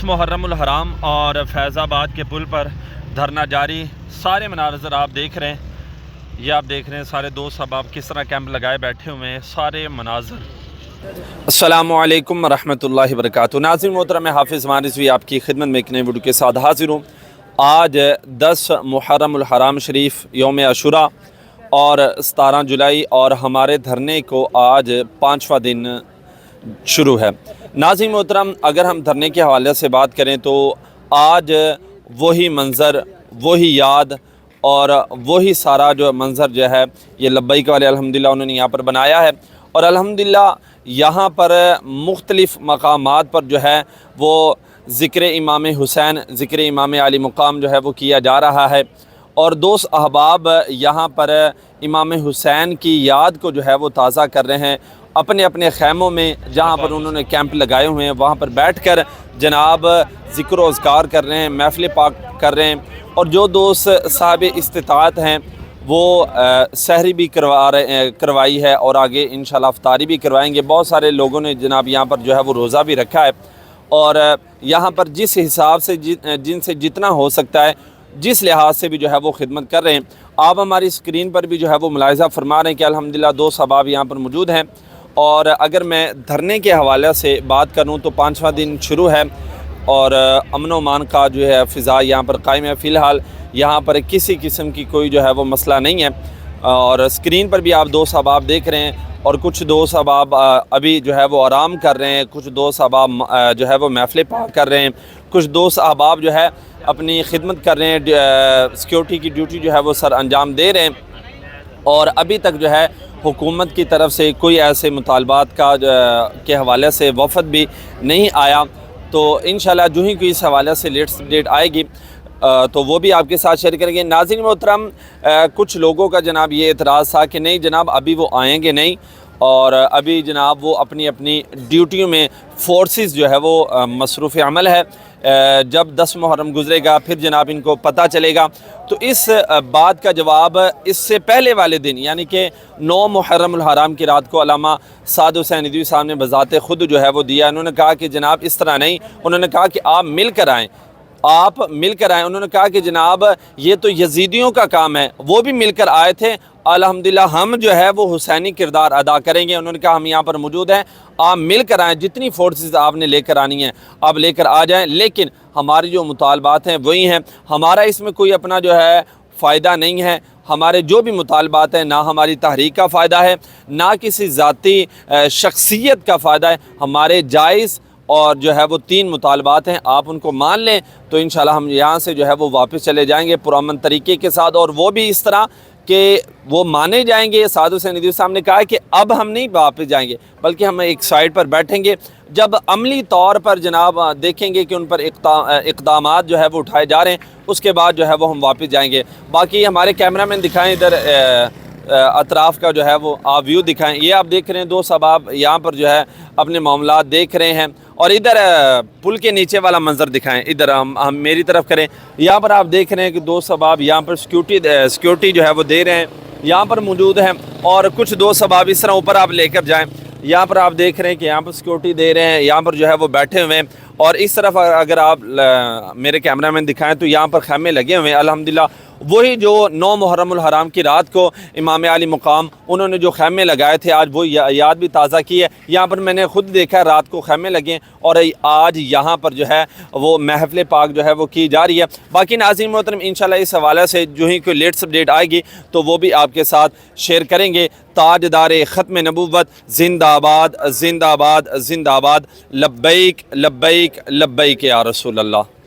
محرم الحرام اور فیض آباد کے پل پر دھرنا جاری، سارے مناظر آپ دیکھ رہے ہیں، یہ آپ دیکھ رہے ہیں سارے دوست احباب کس طرح کیمپ لگائے بیٹھے ہوئے ہیں، سارے مناظر۔ السلام علیکم ورحمۃ اللہ وبرکاتہ۔ ناظرین محترم، میں حافظ مانسوی آپ کی خدمت میں ایک نئے ویڈیو کے ساتھ حاضر ہوں۔ آج 10 محرم الحرام شریف یوم عاشوراء اور 17 جولائی اور ہمارے دھرنے کو آج 5واں دن شروع ہے۔ ناظرین محترم، اگر ہم دھرنے کے حوالے سے بات کریں تو آج وہی منظر، وہی یاد اور وہی سارا جو منظر جو ہے یہ لبیک والے الحمدللہ انہوں نے یہاں پر بنایا ہے، اور الحمدللہ یہاں پر مختلف مقامات پر جو ہے وہ ذکر امام حسین، ذکر امام علی مقام جو ہے وہ کیا جا رہا ہے، اور دوست احباب یہاں پر امام حسین کی یاد کو جو ہے وہ تازہ کر رہے ہیں اپنے اپنے خیموں میں، جہاں پر انہوں نے کیمپ لگائے ہوئے ہیں وہاں پر بیٹھ کر جناب ذکر و اذکار کر رہے ہیں، محفل پاک کر رہے ہیں، اور جو دوست صاحب استطاعت ہیں وہ سحری بھی کروائی ہے، اور آگے انشاءاللہ افطاری بھی کروائیں گے۔ بہت سارے لوگوں نے جناب یہاں پر جو ہے وہ روزہ بھی رکھا ہے، اور یہاں پر جس حساب سے جن سے جتنا ہو سکتا ہے، جس لحاظ سے بھی جو ہے وہ خدمت کر رہے ہیں۔ آپ ہماری اسکرین پر بھی جو ہے وہ ملاحظہ فرما رہے ہیں کہ الحمدللہ دو احباب یہاں پر موجود ہیں، اور اگر میں دھرنے کے حوالے سے بات کروں تو 5واں دن شروع ہے، اور امن و امان کا جو ہے فضا یہاں پر قائم ہے۔ فی الحال یہاں پر کسی قسم کی کوئی جو ہے وہ مسئلہ نہیں ہے، اور اسکرین پر بھی آپ دوست احباب دیکھ رہے ہیں، اور کچھ دوست احباب ابھی جو ہے وہ آرام کر رہے ہیں، کچھ دوست احباب جو ہے وہ محفل پاک کر رہے ہیں، کچھ دوست احباب جو ہے اپنی خدمت کر رہے ہیں، سیکیورٹی کی ڈیوٹی جو ہے وہ سر انجام دے رہے ہیں، اور ابھی تک جو ہے حکومت کی طرف سے کوئی ایسے مطالبات کے حوالے سے وفد بھی نہیں آیا۔ تو انشاءاللہ جو ہی کوئی اس حوالے سے لیٹسٹ اپڈیٹ آئے گی تو وہ بھی آپ کے ساتھ شیئر کریں گے۔ ناظرین محترم، کچھ لوگوں کا جناب یہ اعتراض تھا کہ نہیں جناب ابھی وہ آئیں گے نہیں، اور ابھی جناب وہ اپنی اپنی ڈیوٹیوں میں فورسز جو ہے وہ مصروف عمل ہے، جب 10 محرم گزرے گا پھر جناب ان کو پتہ چلے گا۔ تو اس بات کا جواب اس سے پہلے والے دن یعنی کہ 9 محرم الحرام کی رات کو علامہ سعد حسین ندوی صاحب نے بذات خود جو ہے وہ دیا۔ انہوں نے کہا کہ جناب اس طرح نہیں، انہوں نے کہا کہ آپ مل کر آئیں، آپ مل کر آئیں۔ انہوں نے کہا کہ جناب یہ تو یزیدیوں کا کام ہے، وہ بھی مل کر آئے تھے، الحمدللہ ہم جو ہے وہ حسینی کردار ادا کریں گے۔ انہوں نے کہا ہم یہاں پر موجود ہیں، آپ مل کر آئیں، جتنی فورسز آپ نے لے کر آنی ہیں آپ لے کر آ جائیں، لیکن ہماری جو مطالبات ہیں وہی ہیں، ہمارا اس میں کوئی اپنا جو ہے فائدہ نہیں ہے، ہمارے جو بھی مطالبات ہیں نہ ہماری تحریک کا فائدہ ہے، نہ کسی ذاتی شخصیت کا فائدہ ہے، ہمارے جائز اور جو ہے وہ 3 مطالبات ہیں، آپ ان کو مان لیں تو انشاءاللہ ہم یہاں سے جو ہے وہ واپس چلے جائیں گے پرامن طریقے کے ساتھ، اور وہ بھی اس طرح کہ وہ مانے جائیں گے۔ سعد حسین ندوی صاحب نے کہا کہ اب ہم نہیں واپس جائیں گے بلکہ ہم ایک سائڈ پر بیٹھیں گے، جب عملی طور پر جناب دیکھیں گے کہ ان پر اقدامات جو ہے وہ اٹھائے جا رہے ہیں، اس کے بعد جو ہے وہ ہم واپس جائیں گے۔ باقی ہمارے کیمرہ مین دکھائیں ادھر اطراف کا جو ہے وہ آپ ویو دکھائیں، یہ آپ دیکھ رہے ہیں دو احباب یہاں پر جو ہے اپنے معاملات دیکھ رہے ہیں، اور ادھر پل کے نیچے والا منظر دکھائیں، ادھر ہم میری طرف کریں، یہاں پر آپ دیکھ رہے ہیں کہ دو احباب یہاں پر سیکیورٹی جو ہے وہ دے رہے ہیں، یہاں پر موجود ہیں، اور کچھ دو احباب اس طرح اوپر آپ لے کر جائیں، یہاں پر آپ دیکھ رہے ہیں کہ یہاں پر سیکیورٹی دے رہے ہیں، یہاں پر جو ہے وہ بیٹھے ہوئے ہیں، اور اس طرف اگر آپ میرے کیمرہ مین دکھائیں تو یہاں پر خیمے لگے ہوئے ہیں۔ الحمدللہ وہی جو 9 محرم الحرام کی رات کو امام علی مقام انہوں نے جو خیمے لگائے تھے آج وہ یاد بھی تازہ کی ہے۔ یہاں پر میں نے خود دیکھا رات کو خیمے لگے، اور آج یہاں پر جو ہے وہ محفل پاک جو ہے وہ کی جا رہی ہے۔ باقی ناظرین محترم انشاءاللہ اس حوالے سے جو ہی کوئی لیٹسٹ اپڈیٹ آئے گی تو وہ بھی آپ کے ساتھ شیئر کریں گے۔ تاجدار ختم نبوت زندہ آباد، زندہ آباد، زندہ آباد، لبیک لبیک لبیک یا رسول اللہ۔